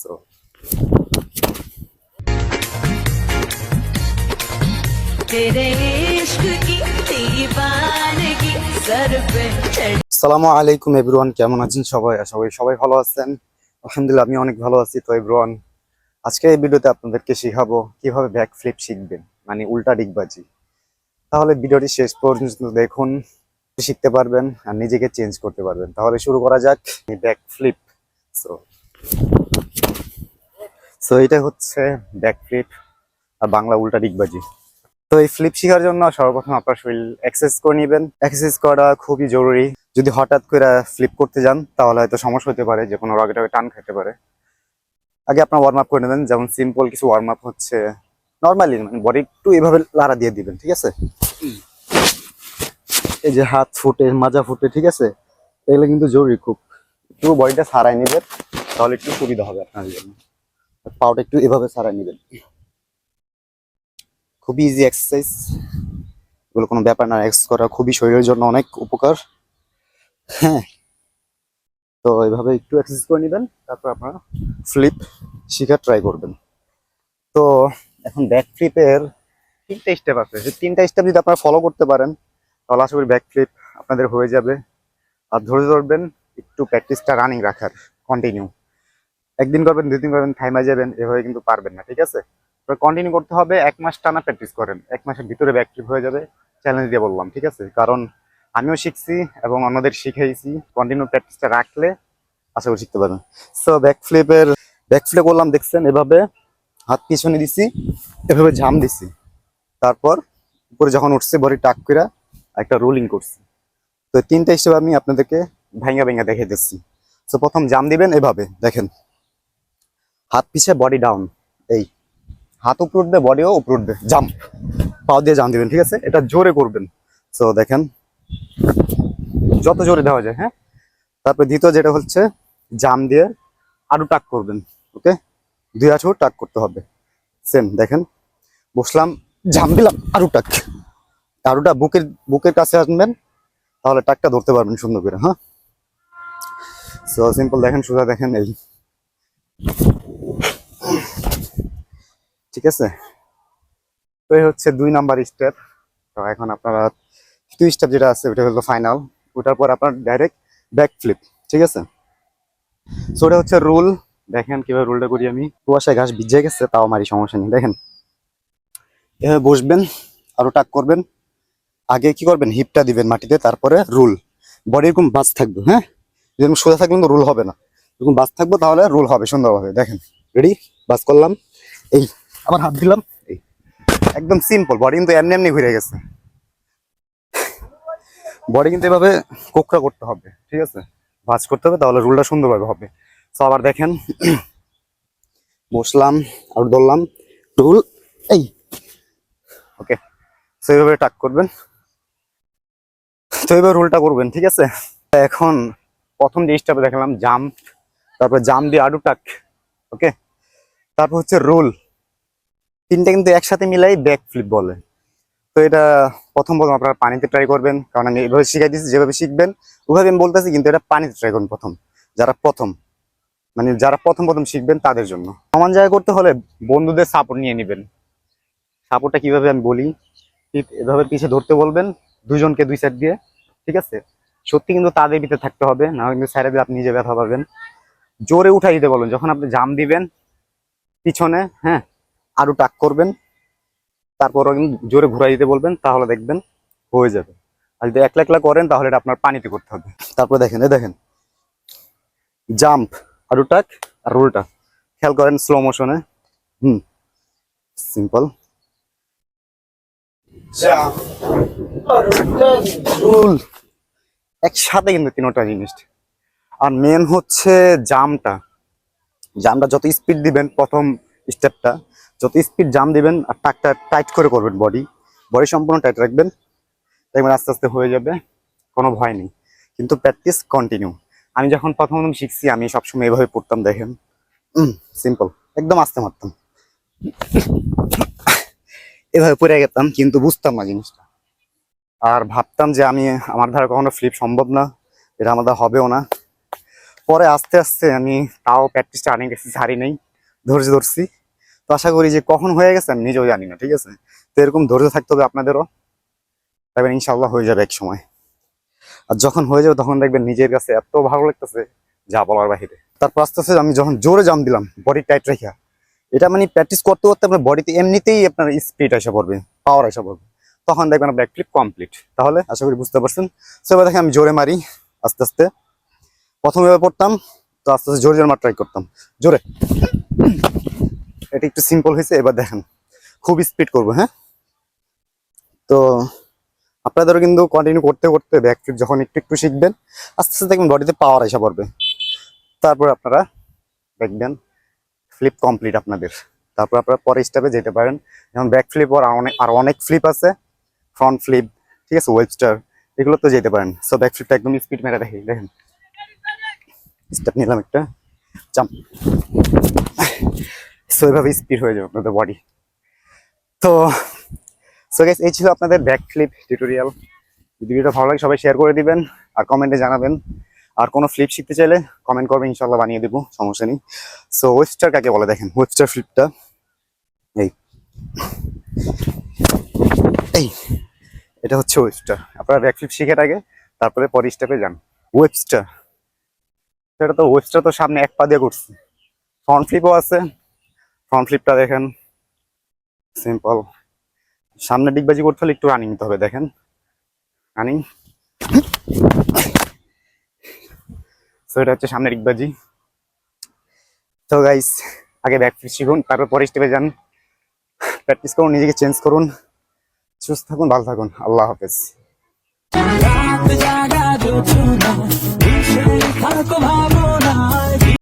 So, আসসালামু আলাইকুম everyone, কেমন আছেন সবাই? আশা করি সবাই ভালো আছেন। আলহামদুলিল্লাহ আমি অনেক ভালো আছি। তো এভরিওয়ান, আজকে এই ভিডিওতে আপনাদেরকে শেখাবো কিভাবে ব্যাক ফ্লিপ শিখবেন, মানে উল্টা ডিগবাজি। তাহলে ভিডিওটি শেষ পর্যন্ত দেখুন, শিখতে পারবেন আর নিজেকে চেঞ্জ করতে পারবেন। তাহলে শুরু করা যাক ব্যাক ফ্লিপ। সো সো এটা হচ্ছে ব্যাক ফ্লিপ আর বাংলা উল্টা ডিগবাজি। তো এই ফ্লিপ শেখার জন্য সর্বপ্রথম আপনার শরীর এক্সারসাইজ করে নেবেন। এক্সারসাইজ করা খুবই জরুরি। যদি হঠাৎ করে ফ্লিপ করতে যান তাহলে হয়তো সমস্যা হতে পারে, যে কোনো রগে টান খেতে পারে। আগে আপনার ওয়ার্ম আপ করে নেবেন। যেমন সিম্পল কিছু ওয়ার্ম আপ হচ্ছে, নর্মালি মানে বডি একটু এভাবে লাড়া দিয়ে দিবেন, ঠিক আছে? এই যে হাত ফুটে, মাজা ফুটে, ঠিক আছে? এগুলো কিন্তু জরুরি খুব। একটু বডিটা সারাই নেবেন, তাহলে একটু সুবিধা হবে আপনার জন্য। পাওটা একটু এভাবে সারাই নেবেন। খুবই ইজি এক্সারসাইজ, এগুলো কোনো ব্যাপার না। এক্সারসাইজ করা খুবই শরীরের জন্য অনেক উপকার। হ্যাঁ, তো এইভাবে একটু এক্সারসাইজ করে নেবেন, তারপর আপনারা ফ্লিপ শিখা ট্রাই করবেন। তো এখন ব্যাক ফ্লিপের 3টা স্টেপ আছে। সেই 3টা স্টেপ যদি আপনারা ফলো করতে পারেন তাহলে আশা করি ব্যাক ফ্লিপ আপনাদের হয়ে যাবে। আর ধরে ধরবেন, একটু প্র্যাকটিসটা রানিং রাখার, কন্টিনিউ। একদিন করবেন, 2 দিন করবেন, থাইমা যাবেন, এভাবে কিন্তু পারবেন না, ঠিক আছে? তো কন্টিনিউ করতে হবে। 1 মাস টানা প্র্যাকটিস করেন, 1 মাসের ভিতরে ব্যাক ফ্লিপ হয়ে যাবে। চ্যালেঞ্জ দিয়ে বললাম, ঠিক আছে? কারণ আমিও শিখছি এবং অন্যদের শিখাইছি। কন্টিনিউ প্র্যাকটিসটা রাখলে আশা করি শিখতে পারবেন। সো ব্যাক ফ্লিপ করলাম, দেখছেন? এভাবে হাত পিছনে দিছি, এভাবে ঝাম দিছি, তারপর উপরে যখন উঠছে বডি টাক করে একটা রোলিং করছি। তো 3টা স্টেপ আমি আপনাদেরকে ভাঙা ভাঙা দেখে দিচ্ছি। তো প্রথম জাম দিবেন, এভাবে দেখেন, হাত পিছে বডি ডাউন, এই হাত উপর উঠবে, বডিও উপর উঠবে, জাম্প পাও দিয়ে জাম দিবেন, ঠিক আছে? এটা জোরে করবেন। তো দেখেন, যত জোরে দেওয়া যায়। হ্যাঁ, তারপর দ্বিতীয় যেটা হচ্ছে জাম দিয়ে আরো টাক করবেন। ওকে, 2 হাঁটু টাক করতে হবে। সেম দেখেন, বসলাম, জাম দিলাম, আরো টাক। আরোটা বুকের বুকের কাছে আসবেন, তাহলে টাকটা ধরতে পারবেন সুন্দর করে। হ্যাঁ, সো সিম্পল দেখেন, সোজা দেখেন, এই ঠিক আছে? তো এই হচ্ছে 2 নাম্বার স্টেপ। তো এখন আপনারা 2 স্টেপ যেটা আছে ওটা হলো ফাইনাল। ওটার পর আপনার ডাইরেক্ট ব্যাক ফ্লিপ, ঠিক আছে? সো ওটা হচ্ছে রুল। দেখেন কিভাবে রুলটা করি আমি। কুয়াশায় ঘাস ভিজে গেছে, তাও আমারই সমস্যা নেই। দেখেন, এভাবে বসবেন, আরো টাক করবেন। আগে কি করবেন, হিপটা দিবেন মাটিতে, তারপরে রুল। বডি এরকম বাস থাকবে। হ্যাঁ, যেরকম সোজা থাকলে কিন্তু রুল হবে না, এরকম বাস থাকবো, তাহলে রুল হবে সুন্দরভাবে। দেখেন, রেডি? বাস করলাম, এই আবার হাত দিলাম, এই একদম সিম্পল। বডি কিন্তু এমনি এমনি ঘুরে গেছে। বডি কিন্তু এভাবে কোকড়া করতে হবে, ঠিক আছে? ভাঁজ করতে হবে, তাহলে রুলটা সুন্দরভাবে হবে। তো আবার দেখেন, বসলাম, আর ধরলাম, রুল, এই ওকে। তো এইভাবে টাক করবেন, তো এইভাবে রুলটা করবেন, ঠিক আছে? এখন প্রথম যে স্টেপে দেখালাম জাম্প, তারপর জাম্প দিয়ে আরো টাক, ওকে, তারপর হচ্ছে রোল। 3টা কিন্তু একসাথে মিলাই ব্যাক ফ্লিপ বলে। তো এটা প্রথম আপনারা পানিতে ট্রাই করবেন, কারণ আমি এভাবে শিখাই দিচ্ছি, যেভাবে শিখবেন ওভাবে আমি বলতেছি, কিন্তু এটা পানিতে ট্রাই করুন প্রথম। যারা প্রথম শিখবেন তাদের জন্য। সমান জায়গায় করতে হলে বন্ধুদের সাপোর্ট নিয়ে নেবেন। সাপোর্টটা কিভাবে আমি বলি, এভাবে পিছিয়ে ধরতে বলবেন, 2জনকে 2 সাইড দিয়ে, ঠিক আছে? সত্যি কিন্তু তাদের ভিতরে থাকতে হবে, না কিন্তু সাইডে দিয়ে আপনি নিজে ব্যথা পাবেন। জোরে উঠাই দিতে বলুন যখন আপনি জাম দিবেন পিছনে। হ্যাঁ, আরো টাক করবেন, তারপরও কিন্তু জোরে ঘুরাই দিতে বলবেন, তাহলে দেখবেন হয়ে যাবে। আর যদি একলা একলা করেন তাহলে এটা আপনার পানিতে করতে হবে। তারপর দেখেন, দেখেন, জাম্প, আরো টাক, আর রোলটা খেয়াল করেন স্লো মোশনে। হুম, সিম্পল, রোল, একসাথে কিন্তু 3টা জিনিস। আর মেন হচ্ছে জামটা। যত স্পিড দিবেন, প্রথম স্টেপটা যত স্পিড জাম দিবেন, আর টাকটা টাইট করে করবেন, বডি সম্পূর্ণ টাইট রাখবেন, দেখবেন আস্তে আস্তে হয়ে যাবে, কোনো ভয় নেই। কিন্তু প্র্যাকটিস কন্টিনিউ। আমি যখন প্রথম শিখছি আমি সবসময় এভাবে পড়তাম, দেখেন, সিম্পল, একদম আস্তে মারতাম, এভাবে পড়ে গেতাম, কিন্তু বুঝতাম না জিনিসটা। আর ভাবতাম যে আমার দ্বারা কখনো ফ্লিপ সম্ভব না, এটা আমার দ্বারা হবেও না। পরে আস্তে আস্তে আমি তাও প্র্যাকটিসটা অনেক এক্সারসাইজ হারি নেই, ধৈর্য ধরছি। তো আশা করি যে কখন হয়ে গেছে আমি নিজেও জানি না, ঠিক আছে। তো এরকম ধৈর্য থাকতে হবে আপনাদেরও, তবে ইনশাল্লাহ হয়ে যাবে এক সময়। আর যখন হয়ে যাবে তখন দেখবেন নিজের কাছে এত ভালো লাগতেছে যা বলার বাহিরে। তারপর আস্তে আস্তে আমি যখন জোরে জাম্প দিলাম বডি টাইট রেখে, এটা মানে প্র্যাকটিস করতে করতে আপনার বডিতে এমনিতেই আপনার স্পিড এসে পড়বে, পাওয়ার এসে পড়বে, তখন দেখবেন আপনার ব্যাকফ্লিপ কমপ্লিট। তাহলে আশা করি বুঝতে পারছেন। সো এবার দেখেন আমি জোরে মারি আস্তে আস্তে, প্রথমে এবার পড়তাম, তো আস্তে আস্তে জোরে জোরে মার ট্রাই করতাম, জোরে। এটা একটু সিম্পল হয়েছে, এবার দেখেন খুব স্পিড করবো। হ্যাঁ, তো আপনাদেরও কিন্তু কন্টিনিউ করতে করতে ব্যাকফ্লিপ যখন একটু একটু শিখবেন, আস্তে আস্তে দেখবেন বডিতে পাওয়ার এসে পড়বে। তারপর আপনারা দেখবেন ফ্লিপ কমপ্লিট আপনাদের। তারপর আপনারা পরের স্টেপে যেতে পারেন, যেমন ব্যাক ফ্লিপ আর অনেক ফ্লিপ আছে, ফ্রন্ট ফ্লিপ, ঠিক আছে, ওয়েবস্টার, এগুলো তো যেতে পারেন। সো ব্যাক ফ্লিপটা একদম স্পিড মেরে দেখি, দেখেন স্টেপ নিলাম একটা, জাম্প। সো এভাবে স্পিড হয়ে যাবে আপনাদের বডি। তো সো গাইস, এই ছিল আপনাদের ব্যাক ফ্লিপ টিউটোরিয়াল। যদি ভিডিওটা ভালো লাগে সবাই শেয়ার করে দিবেন আর কমেন্টে জানাবেন। আর কোনো ফ্লিপ শিখতে চাইলে কমেন্ট করবেন, ইনশাল্লাহ বানিয়ে দেবো, সমস্যা নেই। সো ওয়েবস্টার কাকে বলে দেখেন, ওয়েবস্টার ফ্লিপটা এই এই এটা হচ্ছে ওয়েবস্টার। আপনারা ব্যাক ফ্লিপ শিখে থাকে, তারপরে পরের স্টেপে যান। ওয়েবস্টার, এটা তো ওয়েবস্টার তো সামনে এক পা দিয়ে করছে। ফ্রন্ট ফ্লিপও আছে, ফ্রন্ট ফ্লিপটা দেখেন সিম্পল। সামনে ডিগবাজি করতে হলে একটু রানিং নিতে হবে, দেখেন রানিং। সো এটা হচ্ছে সামনে ডিগবাজি। তো গাইস, আগে ব্যাক ফ্লিপ শিখুন, তারপর পরের স্টেপে যান, প্র্যাকটিস করুন, নিজেকে চেঞ্জ করুন। সুস্থ থাকুন, ভালো থাকুন, আল্লাহ হাফেজ।